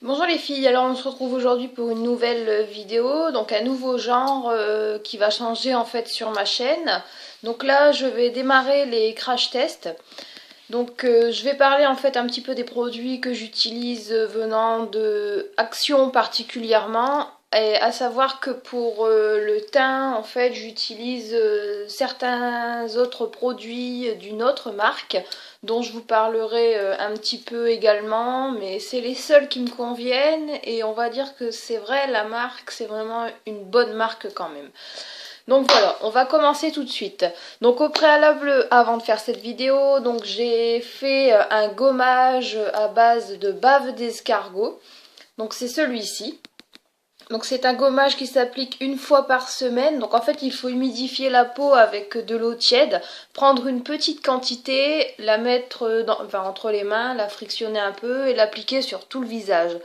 Bonjour les filles, alors on se retrouve aujourd'hui pour une nouvelle vidéo, donc un nouveau genre qui va changer en fait sur ma chaîne. Donc là je vais démarrer les crash tests. Donc je vais parler en fait un petit peu des produits que j'utilise venant de Action particulièrement. Et à savoir que pour le teint en fait j'utilise certains autres produits d'une autre marque dont je vous parlerai un petit peu également, mais c'est les seuls qui me conviennent et on va dire que c'est vrai, la marque c'est vraiment une bonne marque quand même. Donc voilà, on va commencer tout de suite. Donc au préalable, avant de faire cette vidéo, donc j'ai fait un gommage à base de bave d'escargot. Donc c'est celui-ci. Donc c'est un gommage qui s'applique une fois par semaine. Donc en fait il faut humidifier la peau avec de l'eau tiède, prendre une petite quantité, la mettre entre les mains, la frictionner un peu et l'appliquer sur tout le visage.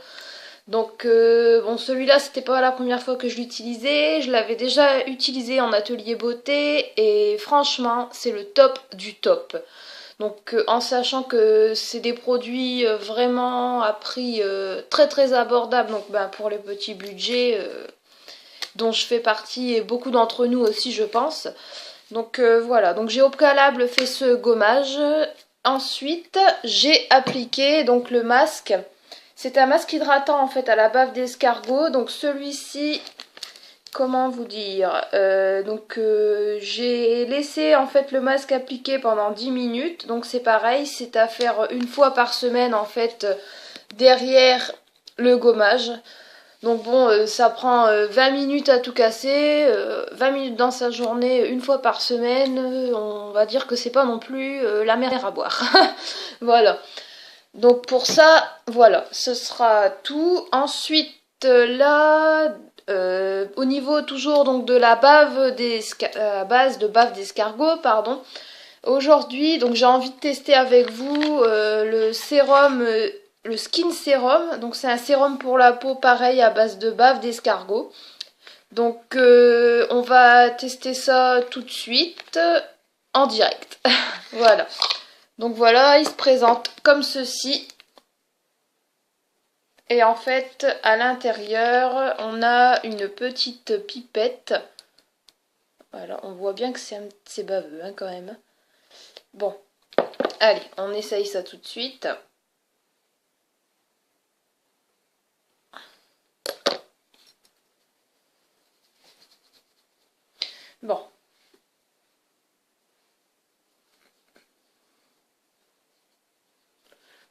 Donc bon, celui-là c'était pas la première fois que je l'utilisais, je l'avais déjà utilisé en atelier beauté et franchement c'est le top du top. Donc en sachant que c'est des produits vraiment à prix très très abordable, donc ben, pour les petits budgets dont je fais partie et beaucoup d'entre nous aussi je pense. Donc voilà, donc j'ai au préalable fait ce gommage. Ensuite j'ai appliqué donc le masque. C'est un masque hydratant en fait à la bave d'escargot. Donc celui-ci, comment vous dire, j'ai laissé en fait le masque appliqué pendant 10 minutes. Donc c'est pareil, c'est à faire une fois par semaine en fait derrière le gommage. Donc bon, ça prend 20 minutes à tout casser, 20 minutes dans sa journée, une fois par semaine. On va dire que c'est pas non plus la mer à boire. Voilà. Donc pour ça, voilà, ce sera tout. Ensuite, là, au niveau toujours donc de la base de bave d'escargot, pardon. Aujourd'hui, donc j'ai envie de tester avec vous le sérum, le Skin Serum. Donc c'est un sérum pour la peau pareil à base de bave d'escargot. Donc on va tester ça tout de suite en direct. Voilà. Donc voilà, il se présente comme ceci. Et en fait, à l'intérieur, on a une petite pipette. Voilà, on voit bien que c'est baveux hein, quand même. Bon, allez, on essaye ça tout de suite. Bon.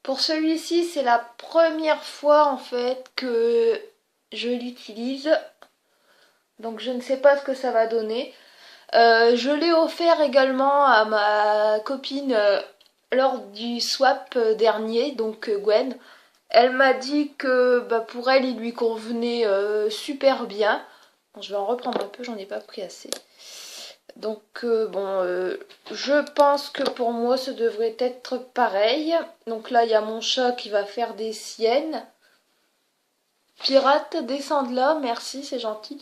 Pour celui-ci, c'est la première fois en fait que je l'utilise. Donc je ne sais pas ce que ça va donner. Je l'ai offert également à ma copine lors du swap dernier, donc Gwen. Elle m'a dit que bah, pour elle, il lui convenait super bien. Bon, je vais en reprendre un peu, j'en ai pas pris assez. Donc je pense que pour moi, ce devrait être pareil. Donc là, il y a mon chat qui va faire des siennes. Pirate, descends de là, merci, c'est gentil.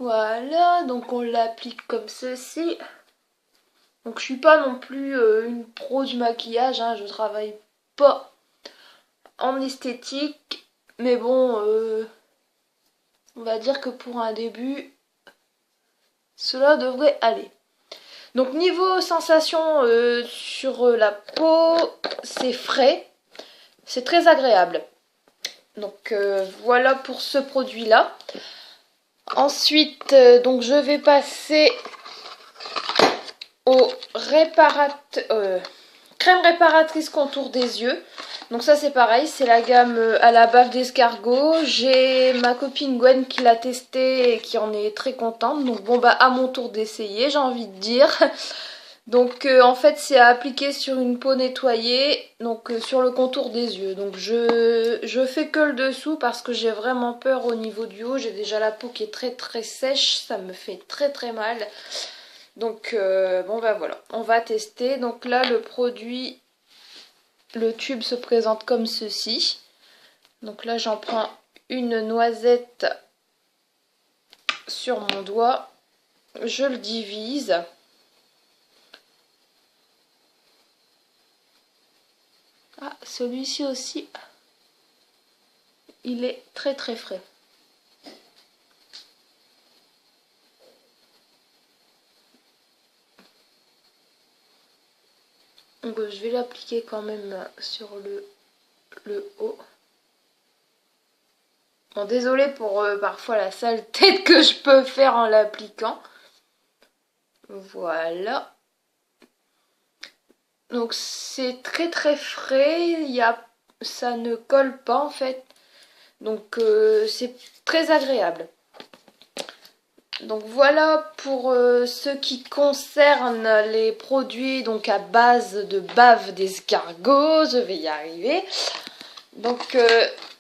Voilà, donc on l'applique comme ceci. Donc je suis pas non plus une pro du maquillage, hein, je travaille pas en esthétique, mais bon, on va dire que pour un début, cela devrait aller. Donc niveau sensation sur la peau, c'est frais, c'est très agréable. Donc voilà pour ce produit-là. Ensuite, donc je vais passer au crème réparatrice contour des yeux. Donc ça c'est pareil, c'est la gamme à la bave d'escargot. J'ai ma copine Gwen qui l'a testé et qui en est très contente. Donc bon bah à mon tour d'essayer, j'ai envie de dire. Donc en fait c'est à appliquer sur une peau nettoyée, donc sur le contour des yeux. Donc je fais que le dessous parce que j'ai vraiment peur au niveau du haut. J'ai déjà la peau qui est très très sèche, ça me fait très très mal. Donc bon bah voilà, on va tester. Donc là le produit, le tube se présente comme ceci. Donc là j'en prends une noisette sur mon doigt, je le divise. Ah, celui-ci aussi, il est très très frais. Donc je vais l'appliquer quand même sur le haut. Bon, désolé pour parfois la sale tête que je peux faire en l'appliquant. Voilà. Donc c'est très très frais, ça ne colle pas en fait. Donc c'est très agréable. Donc voilà pour ce qui concerne les produits donc à base de bave d'escargot, je vais y arriver. Donc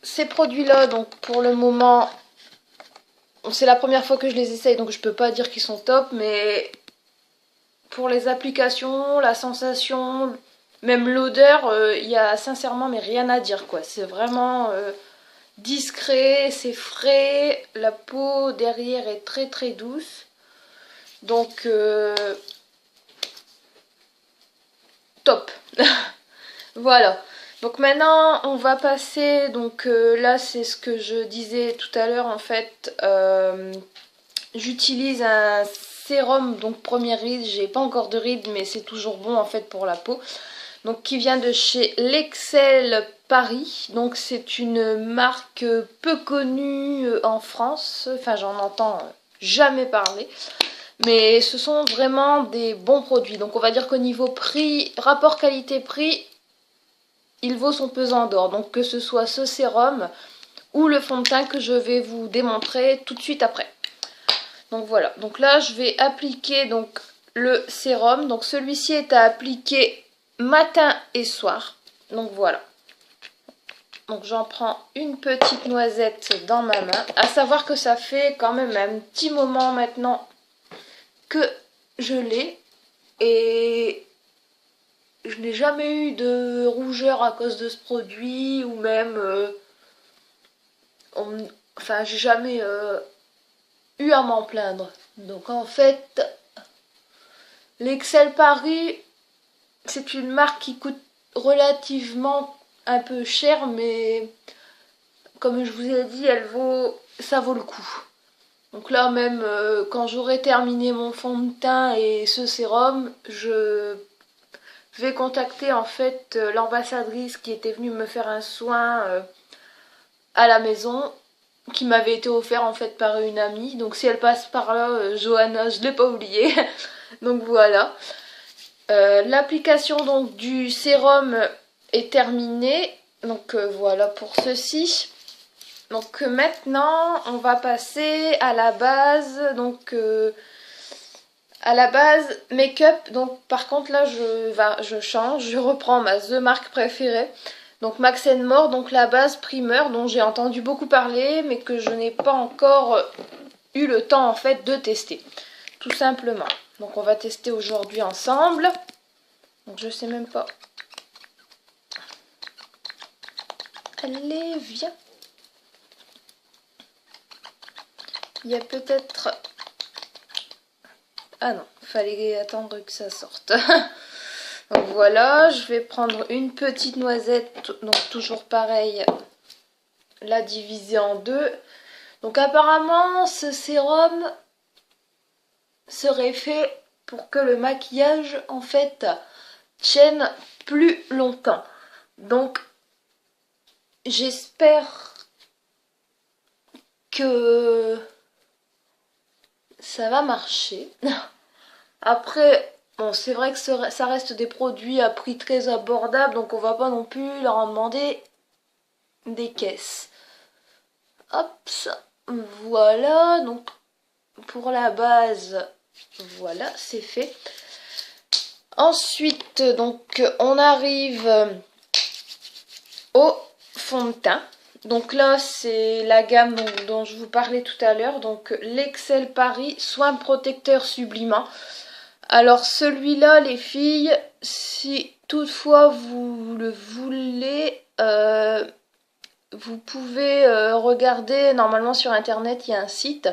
ces produits-là, donc pour le moment, c'est la première fois que je les essaye, donc je peux pas dire qu'ils sont top, mais pour les applications, la sensation, même l'odeur, il y a sincèrement mais rien à dire quoi. C'est vraiment discret, c'est frais, la peau derrière est très très douce. Donc top. Voilà. Donc maintenant on va passer, donc là c'est ce que je disais tout à l'heure en fait, j'utilise un sérum, donc première ride, j'ai pas encore de ride mais c'est toujours bon en fait pour la peau. Donc qui vient de chez l'Excel Paris, donc c'est une marque peu connue en France, enfin j'en entends jamais parler. Mais ce sont vraiment des bons produits. Donc on va dire qu'au niveau prix, rapport qualité-prix, il vaut son pesant d'or. Donc que ce soit ce sérum ou le fond de teint que je vais vous démontrer tout de suite après. Donc voilà. Donc là je vais appliquer donc le sérum. Donc celui-ci est à appliquer matin et soir. Donc voilà. Donc j'en prends une petite noisette dans ma main. À savoir que ça fait quand même un petit moment maintenant que je l'ai. Et je n'ai jamais eu de rougeur à cause de ce produit. Ou même... enfin j'ai jamais eu à m'en plaindre. Donc en fait... l'Excel Paris, c'est une marque qui coûte relativement un peu cher, mais comme je vous ai dit, ça vaut le coup. Donc là même quand j'aurai terminé mon fond de teint et ce sérum, je vais contacter en fait l'ambassadrice qui était venue me faire un soin à la maison, qui m'avait été offert en fait par une amie. Donc si elle passe par là, Johanna, je l'ai pas oublié. Donc voilà. L'application donc du sérum est terminée. Donc voilà pour ceci. Donc maintenant on va passer à la base. Donc à la base make-up. Donc par contre là je change. Je reprends ma The Mark préférée. Donc Max More, donc la base primeur dont j'ai entendu beaucoup parler mais que je n'ai pas encore eu le temps en fait de tester. Tout simplement. Donc on va tester aujourd'hui ensemble. Donc je sais même pas. Allez, viens. Il y a peut-être... Ah non, fallait attendre que ça sorte. Donc voilà, je vais prendre une petite noisette. Donc toujours pareil, la diviser en deux. Donc apparemment, ce sérum serait fait pour que le maquillage, en fait, tienne plus longtemps. Donc, j'espère que ça va marcher. Après, bon, c'est vrai que ça reste des produits à prix très abordable, donc on va pas non plus leur en demander des caisses. Hop, voilà, donc pour la base, voilà, c'est fait. Ensuite, donc, on arrive au fond de teint. Donc là, c'est la gamme dont je vous parlais tout à l'heure. Donc l'Excel Paris Soin Protecteur Sublimant. Alors celui-là, les filles, si toutefois vous le voulez, vous pouvez regarder. Normalement sur internet, il y a un site.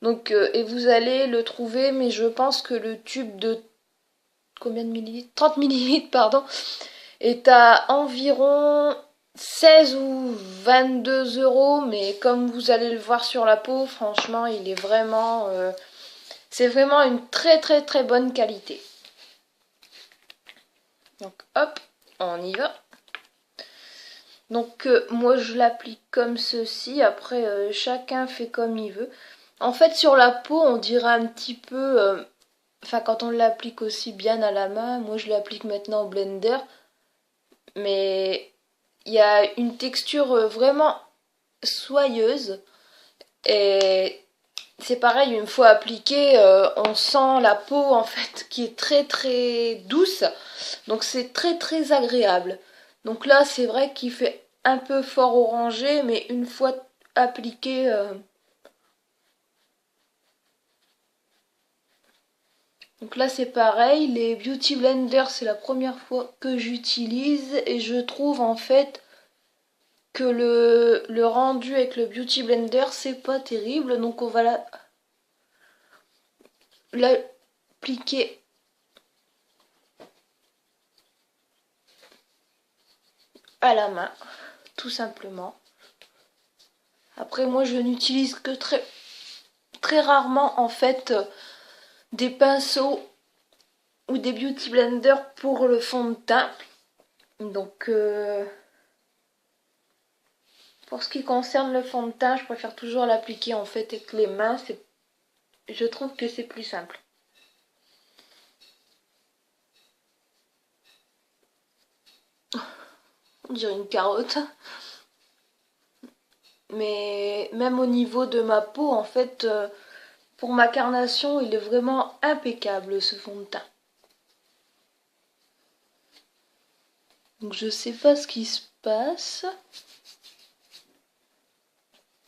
Donc, et vous allez le trouver, mais je pense que le tube de combien de millilitres, 30 millilitres, pardon, est à environ 16 ou 22 euros, mais comme vous allez le voir sur la peau, franchement, il est vraiment, c'est vraiment une très bonne qualité. Donc hop, on y va. Donc moi je l'applique comme ceci, après chacun fait comme il veut. En fait sur la peau on dirait un petit peu, enfin quand on l'applique aussi bien à la main, moi je l'applique maintenant au blender, mais il y a une texture vraiment soyeuse et c'est pareil, une fois appliqué, on sent la peau en fait qui est très douce, donc c'est très agréable. Donc là c'est vrai qu'il fait un peu fort orangé, mais une fois appliqué, donc là c'est pareil, les Beauty Blender c'est la première fois que j'utilise et je trouve en fait que le rendu avec le Beauty Blender c'est pas terrible, donc on va l'appliquer à la main, tout simplement. Après moi je n'utilise que très rarement en fait des pinceaux ou des beauty blenders pour le fond de teint. Donc pour ce qui concerne le fond de teint, je préfère toujours l'appliquer en fait avec les mains. Je trouve que c'est plus simple. On dirait une carotte. Mais même au niveau de ma peau, en fait, pour ma carnation, il est vraiment impeccable ce fond de teint. Donc je sais pas ce qui se passe.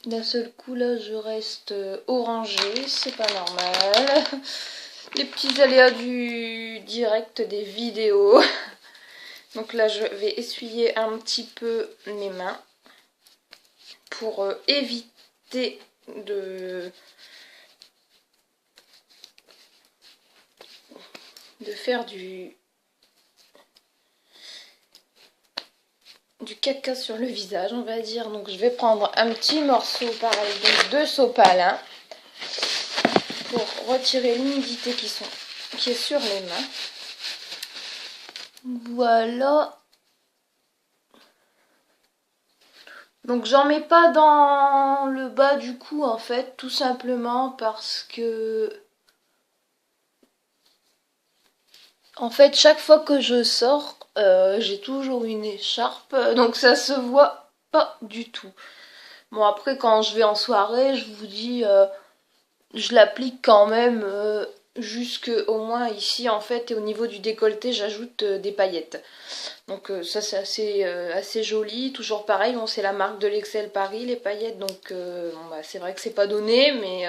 D'un seul coup là je reste orangée, c'est pas normal. Les petits aléas du direct des vidéos. Donc là je vais essuyer un petit peu mes mains pour éviter de faire du caca sur le visage, on va dire. Donc je vais prendre un petit morceau pareil de sopalin pour retirer l'humidité qui est sur les mains. Voilà. Donc j'en mets pas dans le bas du cou en fait, tout simplement parce que en fait chaque fois que je sors, j'ai toujours une écharpe, donc ça se voit pas du tout. Bon après quand je vais en soirée, je vous dis, je l'applique quand même jusque au moins ici en fait, et au niveau du décolleté j'ajoute des paillettes. Donc ça c'est assez joli, toujours pareil, bon, c'est la marque de l'Excel Paris les paillettes, donc bon, bah, c'est vrai que c'est pas donné, mais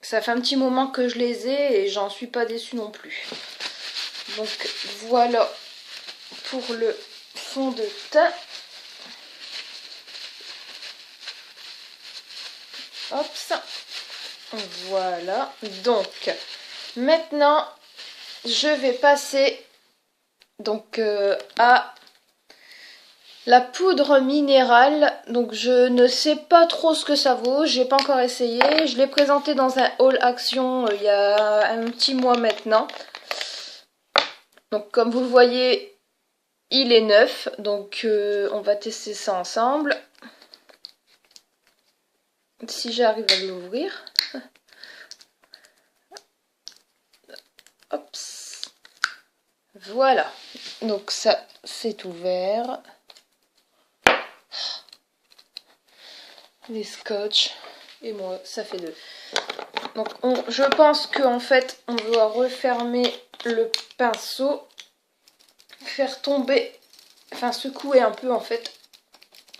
ça fait un petit moment que je les ai et j'en suis pas déçue non plus. Donc voilà pour le fond de teint. Hop, ça. Voilà, donc maintenant je vais passer donc à la poudre minérale. Donc je ne sais pas trop ce que ça vaut, j'ai pas encore essayé. Je l'ai présenté dans un haul action il y a un petit mois maintenant. Donc comme vous le voyez, il est neuf, donc on va tester ça ensemble. Si j'arrive à l'ouvrir. Hop. Voilà, donc ça c'est ouvert. Les scotch et moi ça fait deux. Donc je pense qu'en fait on doit refermer le pinceau, faire tomber, enfin secouer un peu en fait,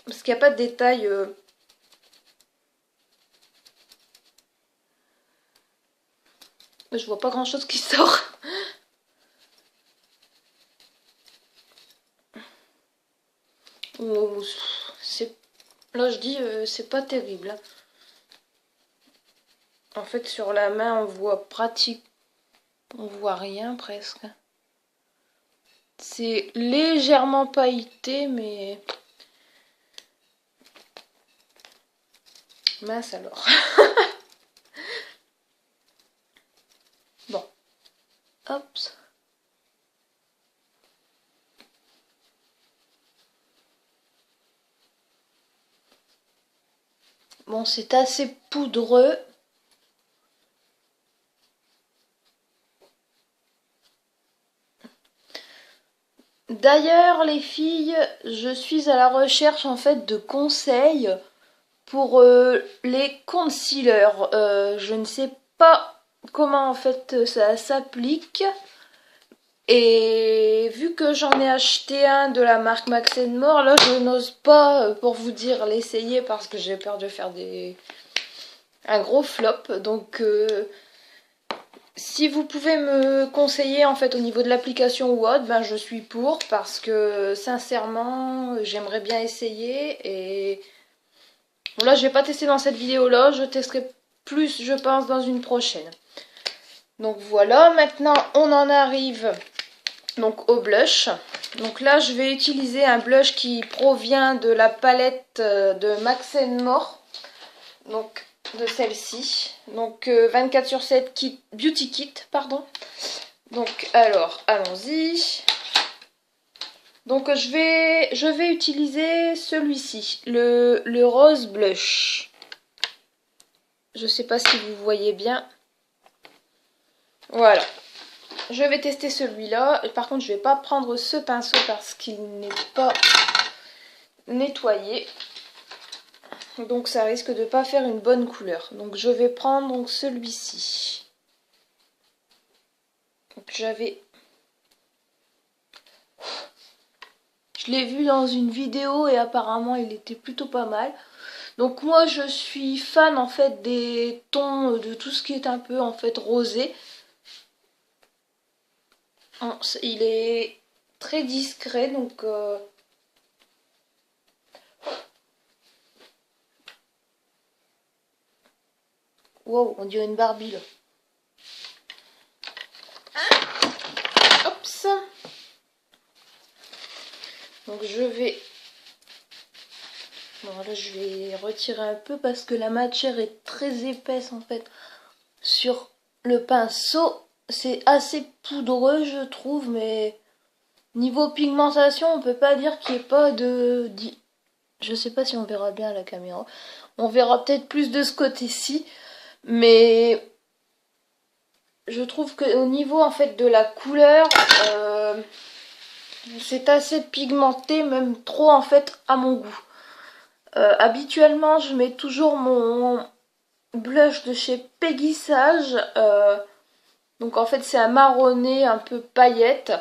parce qu'il n'y a pas de détail. Je vois pas grand chose qui sort. Oh, là je dis c'est pas terrible. En fait sur la main on voit on voit rien presque. C'est légèrement pailleté, mais... mince alors. Bon. Hop. Bon, c'est assez poudreux. D'ailleurs, les filles, je suis à la recherche en fait de conseils pour les concealers. Je ne sais pas comment en fait ça s'applique. Et vu que j'en ai acheté un de la marque Max More, là je n'ose pas, pour vous dire, l'essayer parce que j'ai peur de faire un gros flop. Donc si vous pouvez me conseiller en fait au niveau de l'application ou autre, ben je suis pour parce que sincèrement j'aimerais bien essayer. Et bon, là je vais pas tester dans cette vidéo là, je testerai plus je pense dans une prochaine. Donc voilà, maintenant on en arrive donc au blush. Donc là je vais utiliser un blush qui provient de la palette de Max More. Donc de celle-ci. Donc 24 sur 7 kit, beauty kit, pardon. Donc alors, allons-y. Donc je vais utiliser celui-ci, le rose blush. Je sais pas si vous voyez bien. Voilà. Je vais tester celui-là. Par contre, je vais pas prendre ce pinceau parce qu'il n'est pas nettoyé. Donc ça risque de pas faire une bonne couleur. Donc je vais prendre donc celui-ci. Donc j'avais... je l'ai vu dans une vidéo et apparemment il était plutôt pas mal. Donc moi je suis fan en fait des tons, de tout ce qui est un peu en fait rosé. Il est très discret donc... wow, on dirait une Barbie là. Hop. Donc je vais... bon là je vais retirer un peu parce que la matière est très épaisse en fait sur le pinceau. C'est assez poudreux je trouve, mais niveau pigmentation on peut pas dire qu'il n'y ait pas de... je sais pas si on verra bien à la caméra. On verra peut-être plus de ce côté-ci. Mais je trouve qu'au niveau en fait de la couleur, c'est assez pigmenté, même trop en fait à mon goût. Habituellement je mets toujours mon blush de chez Peggy Sage. Donc en fait c'est un marronné un peu paillette.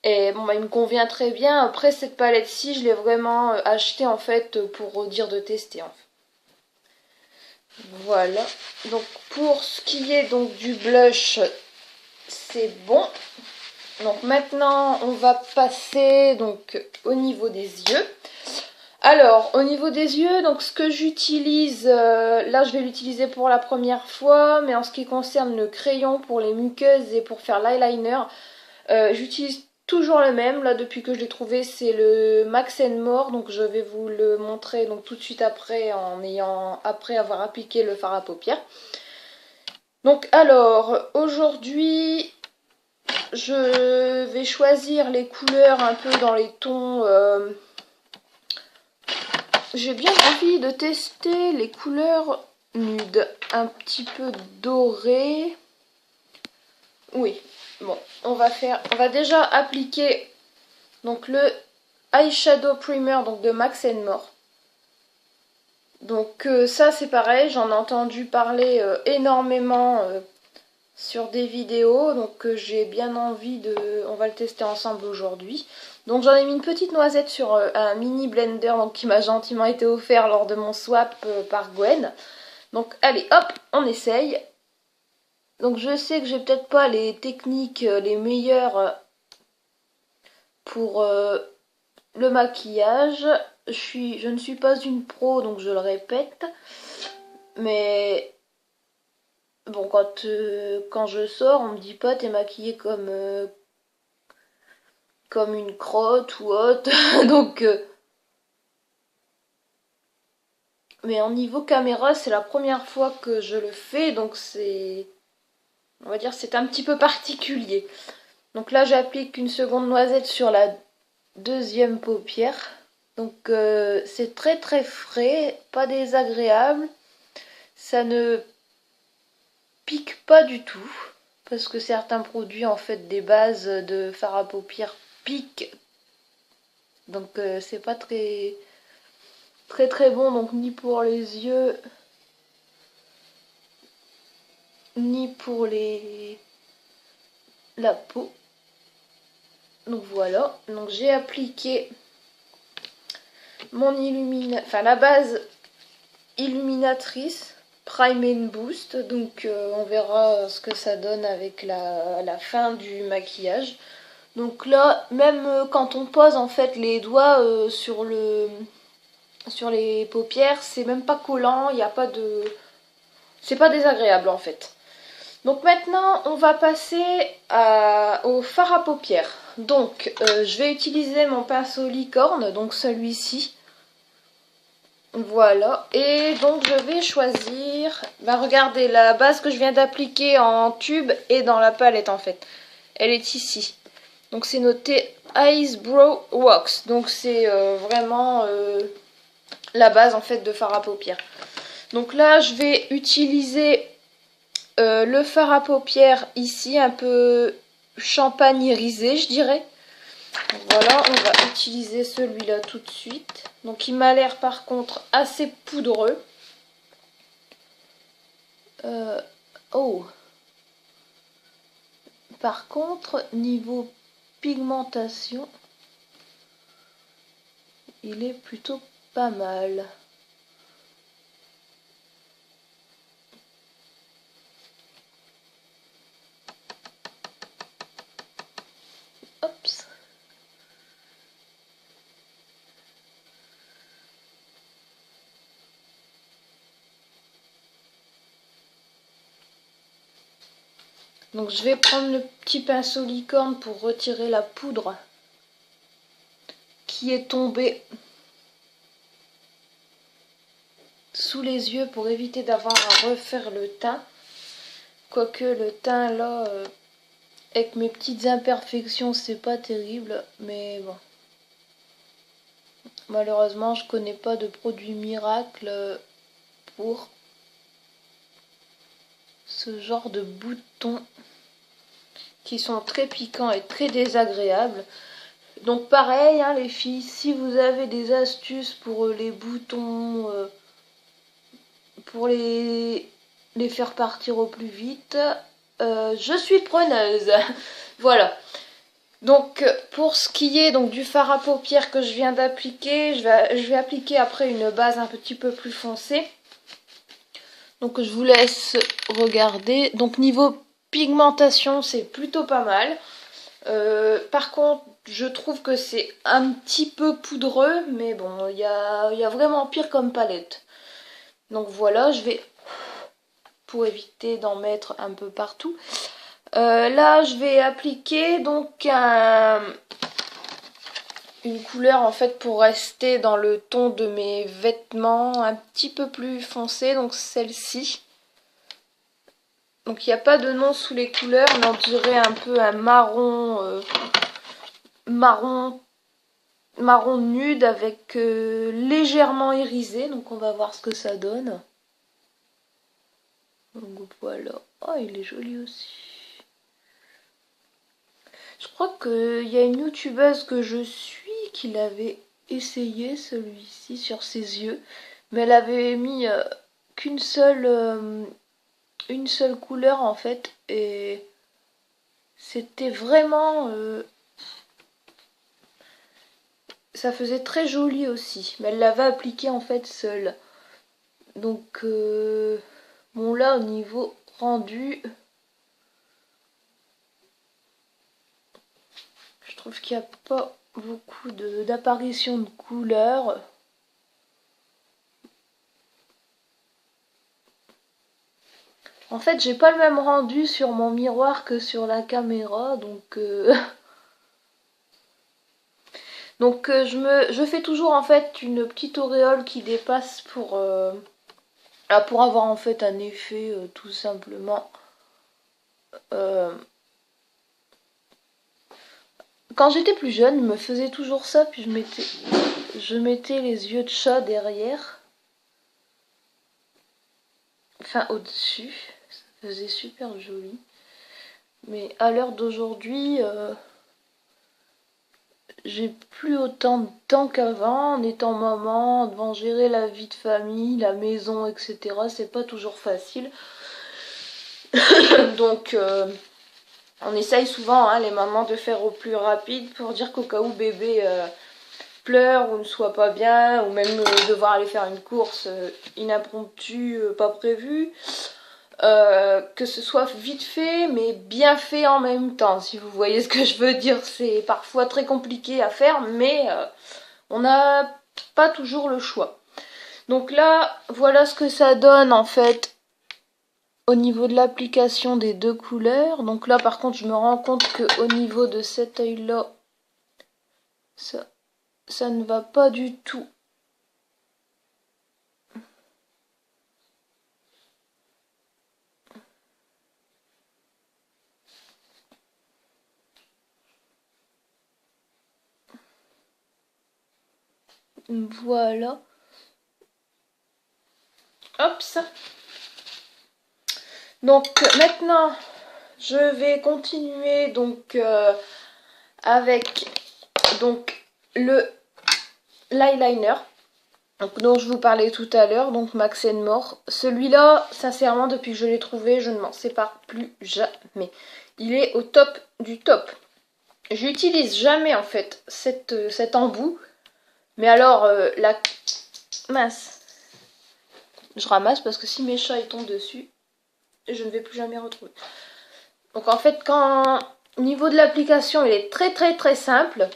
Et bon bah il me convient très bien. Après cette palette-ci je l'ai vraiment achetée en fait pour dire de tester en fait. Voilà. Donc pour ce qui est donc du blush, c'est bon. Donc maintenant on va passer donc au niveau des yeux. Alors au niveau des yeux, donc ce que j'utilise, là je vais l'utiliser pour la première fois, mais en ce qui concerne le crayon pour les muqueuses et pour faire l'eyeliner, j'utilise toujours le même. Là depuis que je l'ai trouvé, c'est le Max More, donc je vais vous le montrer donc tout de suite après, après avoir appliqué le fard à paupières. Donc alors aujourd'hui je vais choisir les couleurs un peu dans les tons... j'ai bien envie de tester les couleurs nudes, un petit peu dorées. Oui, bon, on va déjà appliquer donc le eyeshadow primer donc de Max More. Donc ça c'est pareil, j'en ai entendu parler énormément sur des vidéos, donc j'ai bien envie de... on va le tester ensemble aujourd'hui. Donc j'en ai mis une petite noisette sur un mini blender donc, qui m'a gentiment été offert lors de mon swap par Gwen. Donc allez hop, on essaye. Donc je sais que j'ai peut-être pas les techniques les meilleures pour le maquillage. Je ne suis pas une pro donc je le répète. Mais bon, quand je sors, on me dit pas t'es maquillée comme comme une crotte ou autre. Donc, mais en niveau caméra, c'est la première fois que je le fais, donc c'est, on va dire, c'est un petit peu particulier. Donc là, j'applique une seconde noisette sur la deuxième paupière. Donc c'est très très frais, pas désagréable. Ça ne pique pas du tout. Parce que certains produits, en fait, des bases de fard à paupières piquent. Donc c'est pas très très très bon, donc ni pour les yeux, ni pour la peau. Donc voilà, donc j'ai appliqué mon la base illuminatrice Prime and Boost, donc on verra ce que ça donne avec la fin du maquillage. Donc là, même quand on pose en fait les doigts sur les paupières, c'est même pas collant, il n'y a pas de... c'est pas désagréable en fait. Donc maintenant, on va passer au fard à paupières. Donc, je vais utiliser mon pinceau licorne, donc celui-ci. Voilà. Et donc, je vais choisir... Ben, regardez, la base que je viens d'appliquer en tube est dans la palette, en fait. Elle est ici. Donc, c'est noté Eyes Brow Wax. Donc, c'est vraiment la base, en fait, de fard à paupières. Donc là, je vais utiliser... le fard à paupières ici, un peu champagne irisé, je dirais. Donc voilà, on va utiliser celui-là tout de suite. Donc il m'a l'air par contre assez poudreux. Oh. Par contre, niveau pigmentation, il est plutôt pas mal. Oups. Donc je vais prendre le petit pinceau licorne pour retirer la poudre qui est tombée sous les yeux pour éviter d'avoir à refaire le teint. Quoique le teint là, avec mes petites imperfections, c'est pas terrible, mais bon. Malheureusement, je connais pas de produit miracle pour ce genre de boutons qui sont très piquants et très désagréables. Donc pareil, hein, les filles, si vous avez des astuces pour les boutons, pour les faire partir au plus vite, je suis preneuse. Voilà. Donc pour ce qui est donc du fard à paupières que je viens d'appliquer, je vais appliquer après une base un petit peu plus foncée. Donc je vous laisse regarder. Donc niveau pigmentation, c'est plutôt pas mal. Par contre, je trouve que c'est un petit peu poudreux, mais bon, il y a vraiment pire comme palette. Donc voilà, je vais, pour éviter d'en mettre un peu partout, là je vais appliquer donc une couleur en fait pour rester dans le ton de mes vêtements un petit peu plus foncé, donc celle-ci. Donc il n'y a pas de nom sous les couleurs, mais on dirait un peu un marron, marron nude avec légèrement irisé. Donc on va voir ce que ça donne. Donc voilà. Oh, il est joli aussi. Je crois qu'il y a une youtubeuse que je suis qui l'avait essayé celui-ci sur ses yeux. Mais elle avait mis qu'une seule... une seule couleur en fait, et c'était vraiment ça faisait très joli aussi, mais elle l'avait appliqué en fait seule. Donc bon, là au niveau rendu, je trouve qu'il n'y a pas beaucoup d'apparition de couleurs. En fait, j'ai pas le même rendu sur mon miroir que sur la caméra, donc Donc je fais toujours en fait une petite auréole qui dépasse pour avoir en fait un effet tout simplement. Euh, Quand j'étais plus jeune, je me faisais toujours ça, puis je mettais les yeux de chat derrière, enfin au-dessus, ça faisait super joli. Mais à l'heure d'aujourd'hui, j'ai plus autant de temps qu'avant, en étant maman, devant gérer la vie de famille, la maison, etc. C'est pas toujours facile. Donc on essaye souvent, hein, les mamans, de faire au plus rapide pour dire qu'au cas où bébé pleure ou ne soit pas bien, ou même devoir aller faire une course inimpromptue, pas prévue, que ce soit vite fait mais bien fait en même temps, si vous voyez ce que je veux dire. C'est parfois très compliqué à faire, mais on n'a pas toujours le choix. Donc là, voilà ce que ça donne en fait au niveau de l'application des deux couleurs. Donc là par contre je me rends compte que au niveau de cet œil là, ça ne va pas du tout. Voilà. Hop ça. Donc maintenant je vais continuer donc avec donc le l'eyeliner dont je vous parlais tout à l'heure, donc Max More. Celui-là, sincèrement, depuis que je l'ai trouvé, je ne m'en sépare plus jamais. Il est au top du top. J'utilise jamais en fait cet embout. Mais alors, la mince, je ramasse parce que si mes chats ils tombent dessus, je ne vais plus jamais retrouver. Donc en fait, quand au niveau de l'application, il est très simple.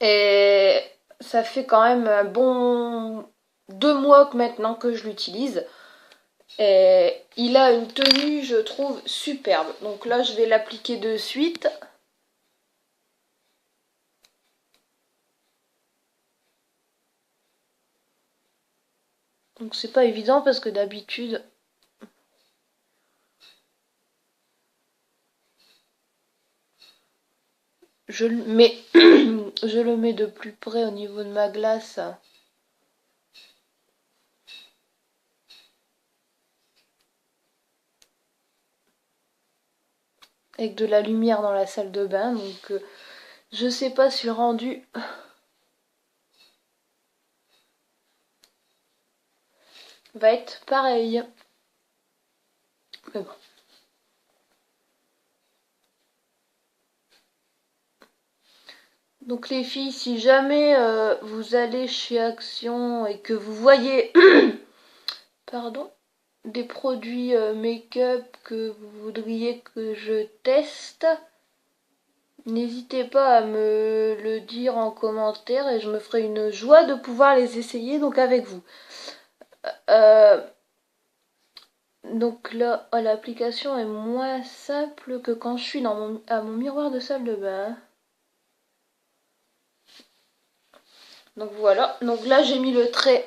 Et ça fait quand même un bon 2 mois que maintenant que je l'utilise. Et il a une tenue, je trouve, superbe. Donc là, je vais l'appliquer de suite. Donc c'est pas évident parce que d'habitude... je le mets de plus près au niveau de ma glace. Avec de la lumière dans la salle de bain. Donc je sais pas si le rendu va être pareil. Mais bon. Donc les filles, si jamais vous allez chez Action et que vous voyez pardon, des produits make-up que vous voudriez que je teste, n'hésitez pas à me le dire en commentaire et je me ferai une joie de pouvoir les essayer donc avec vous. Euh, donc là, oh, l'application est moins simple que quand je suis à mon miroir de salle de bain. Donc voilà, donc là j'ai mis le trait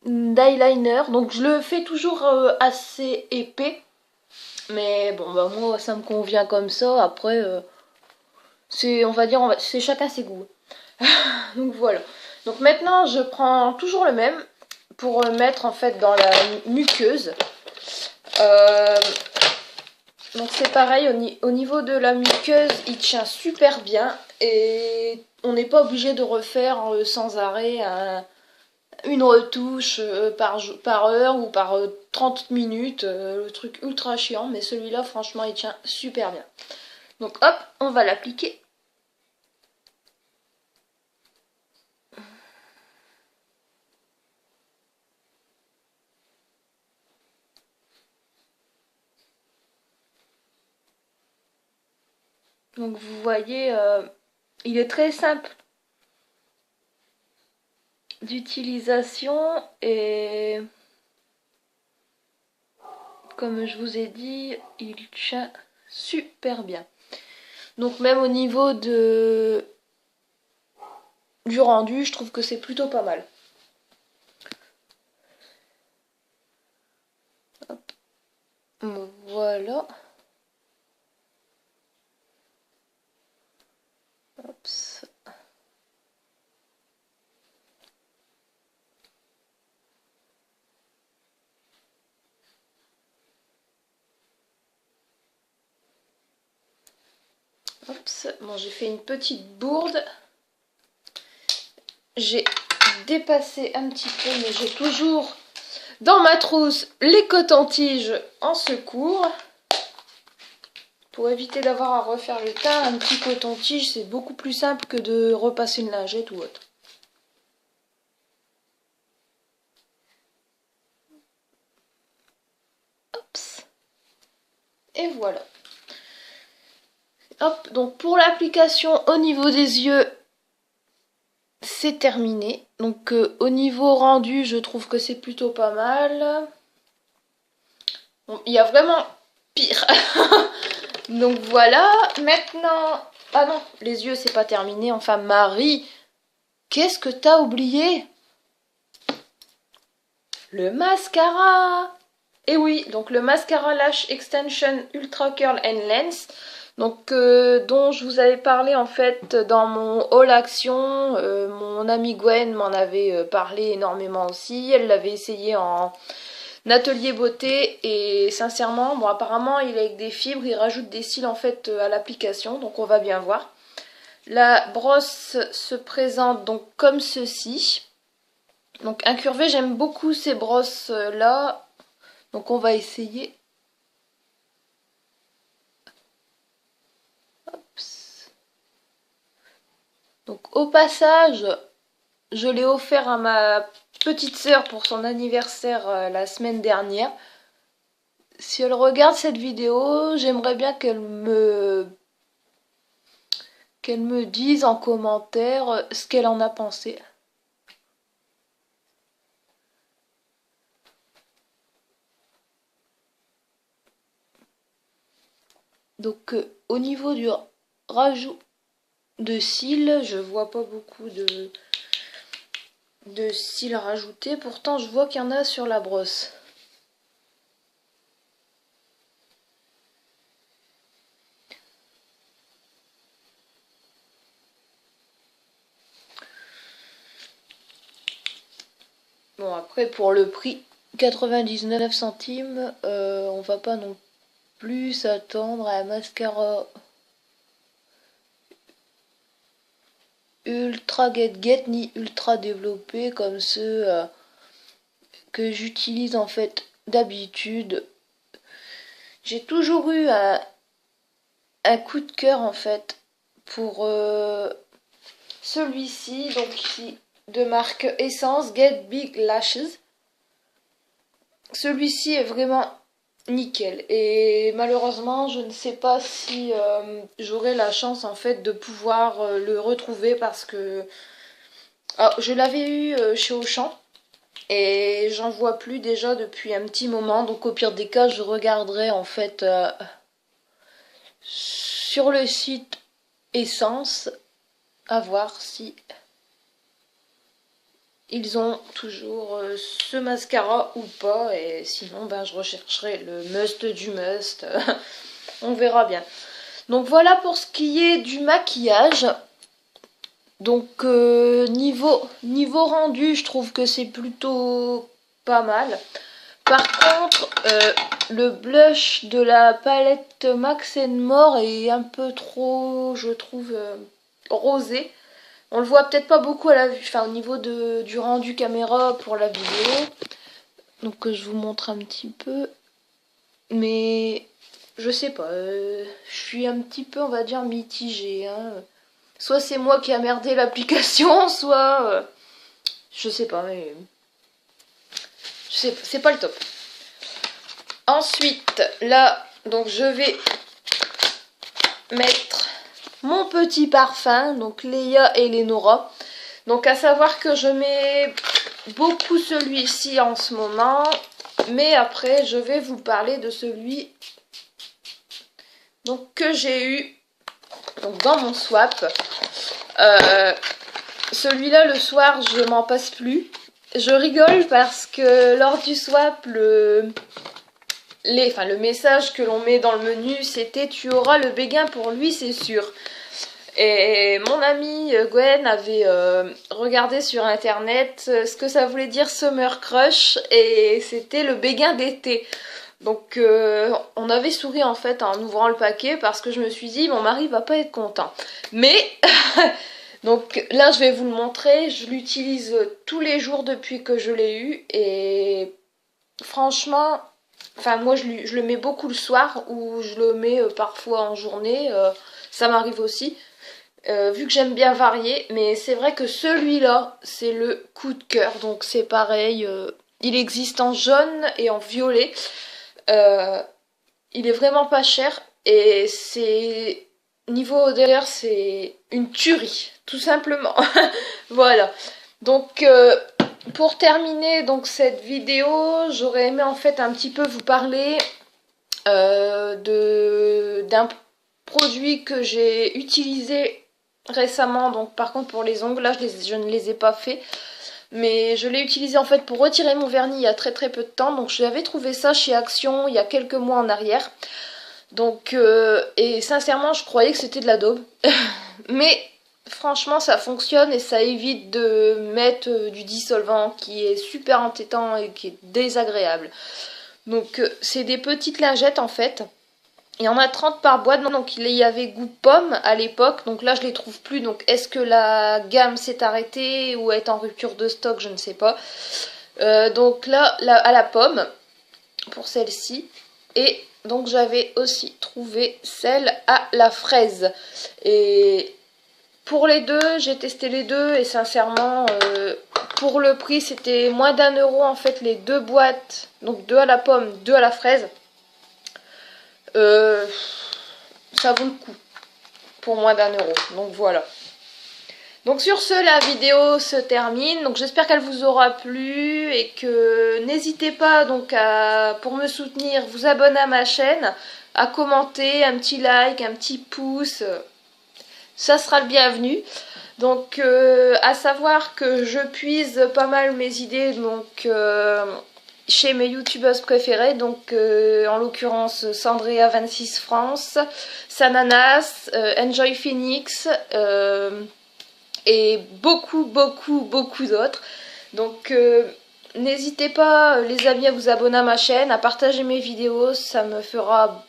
d'eyeliner, donc je le fais toujours assez épais, mais bon bah moi ça me convient comme ça. Après c'est, on va dire, c'est chacun ses goûts. Donc voilà, donc maintenant je prends toujours le même pour le mettre en fait dans la muqueuse. Euh, donc c'est pareil, au niveau de la muqueuse il tient super bien et on n'est pas obligé de refaire sans arrêt une retouche par heure ou par 30 minutes, le truc ultra chiant, mais celui-là franchement il tient super bien. Donc hop, on va l'appliquer. Donc vous voyez, il est très simple d'utilisation et comme je vous ai dit, il tient super bien. Donc même au niveau du rendu, je trouve que c'est plutôt pas mal. Hop. Voilà. Hop. Bon, j'ai fait une petite bourde. J'ai dépassé un petit peu, mais j'ai toujours dans ma trousse les cotons-tiges en secours. Pour éviter d'avoir à refaire le tas, un petit coton-tige, c'est beaucoup plus simple que de repasser une lingette ou autre. Hop. Et voilà. Hop, donc pour l'application au niveau des yeux, c'est terminé. Donc au niveau rendu, je trouve que c'est plutôt pas mal. Bon, il y a vraiment pire. Donc voilà, maintenant... Ah non, les yeux, c'est pas terminé. Enfin, Marie, qu'est-ce que t'as oublié? Le mascara. Et oui, donc le mascara Lash Extension Ultra Curl and Lens. Donc dont je vous avais parlé en fait dans mon haul action. Mon amie Gwen m'en avait parlé énormément aussi. Elle l'avait essayé en atelier beauté et sincèrement, bon apparemment il est avec des fibres, il rajoute des cils en fait à l'application, donc on va bien voir. La brosse se présente donc comme ceci. Donc incurvée, j'aime beaucoup ces brosses là. Donc on va essayer. Oups. Donc au passage, je l'ai offert à ma petite sœur pour son anniversaire la semaine dernière. Si elle regarde cette vidéo, j'aimerais bien qu'elle me dise en commentaire ce qu'elle en a pensé. Donc au niveau du rajout de cils, je vois pas beaucoup de cils rajoutés, pourtant je vois qu'il y en a sur la brosse. Bon après pour le prix 99 centimes, on va pas non plus s'attendre à un mascara ultra get ni ultra développé comme ceux que j'utilise en fait d'habitude. J'ai toujours eu un coup de cœur en fait pour celui-ci, donc ici de marque Essence Get Big Lashes. Celui-ci est vraiment nickel et malheureusement je ne sais pas si j'aurai la chance en fait de pouvoir le retrouver parce que je l'avais eu chez Auchan et j'en vois plus déjà depuis un petit moment, donc au pire des cas je regarderai en fait sur le site Essence à voir si ils ont toujours ce mascara ou pas, et sinon ben, je rechercherai le must du must. On verra bien. Donc voilà pour ce qui est du maquillage. Donc niveau rendu, je trouve que c'est plutôt pas mal. Par contre, le blush de la palette Max More est un peu trop, je trouve, rosé. On le voit peut-être pas beaucoup à la vue, enfin au niveau du rendu caméra pour la vidéo. Donc je vous montre un petit peu. Mais je sais pas, je suis un petit peu, on va dire, mitigée. Hein. Soit c'est moi qui a merdé l'application, soit... je sais pas, mais... c'est pas le top. Ensuite, là, donc je vais mettre mon petit parfum, donc Léa et Lénora. Donc à savoir que je mets beaucoup celui-ci en ce moment, mais après je vais vous parler de celui donc que j'ai eu donc dans mon swap. Celui-là, le soir, je m'en passe plus. Je rigole parce que lors du swap, le message que l'on met dans le menu, c'était tu auras le béguin pour lui, c'est sûr. Et mon amie Gwen avait regardé sur internet ce que ça voulait dire Summer Crush et c'était le béguin d'été. Donc on avait souri en fait en ouvrant le paquet parce que je me suis dit mon mari va pas être content. Mais donc là je vais vous le montrer, je l'utilise tous les jours depuis que je l'ai eu et franchement, enfin moi je le mets beaucoup le soir ou je le mets parfois en journée, ça m'arrive aussi. Vu que j'aime bien varier, mais c'est vrai que celui-là, c'est le coup de cœur. Donc c'est pareil, il existe en jaune et en violet. Il est vraiment pas cher et c'est niveau odeur, c'est une tuerie, tout simplement. Voilà. Donc pour terminer donc cette vidéo, j'aurais aimé en fait un petit peu vous parler d'un produit que j'ai utilisé récemment, donc par contre pour les ongles, là je ne les ai pas fait, mais je l'ai utilisé en fait pour retirer mon vernis il y a très peu de temps, donc j'avais trouvé ça chez Action il y a quelques mois en arrière, donc et sincèrement je croyais que c'était de la daube, mais franchement ça fonctionne et ça évite de mettre du dissolvant qui est super entêtant et qui est désagréable. Donc c'est des petites lingettes en fait. Il y en a 30 par boîte, donc il y avait goût pomme à l'époque, donc là je les trouve plus, donc est-ce que la gamme s'est arrêtée ou est en rupture de stock, je ne sais pas. Donc là, à la pomme, pour celle-ci, et donc j'avais aussi trouvé celle à la fraise. Et pour les deux, j'ai testé les deux, et sincèrement, pour le prix, c'était moins d'1 € en fait les deux boîtes, donc 2 à la pomme, 2 à la fraise. Ça vaut le coup pour moins d'1 €, donc voilà. Donc sur ce, la vidéo se termine, donc j'espère qu'elle vous aura plu et que n'hésitez pas donc pour me soutenir, vous abonner à ma chaîne, à commenter, un petit like, un petit pouce, ça sera le bienvenu. Donc à savoir que je puise pas mal mes idées donc chez mes youtubeuses préférées, donc en l'occurrence Sandrea26 France, Sananas, Enjoy Phoenix et beaucoup d'autres. Donc n'hésitez pas les amis à vous abonner à ma chaîne, à partager mes vidéos, ça me fera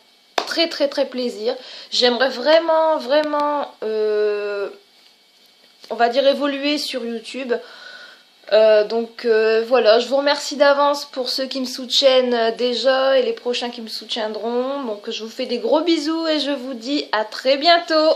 très plaisir. J'aimerais vraiment on va dire évoluer sur YouTube. Donc voilà, je vous remercie d'avance pour ceux qui me soutiennent déjà et les prochains qui me soutiendront. Donc je vous fais des gros bisous et je vous dis à très bientôt.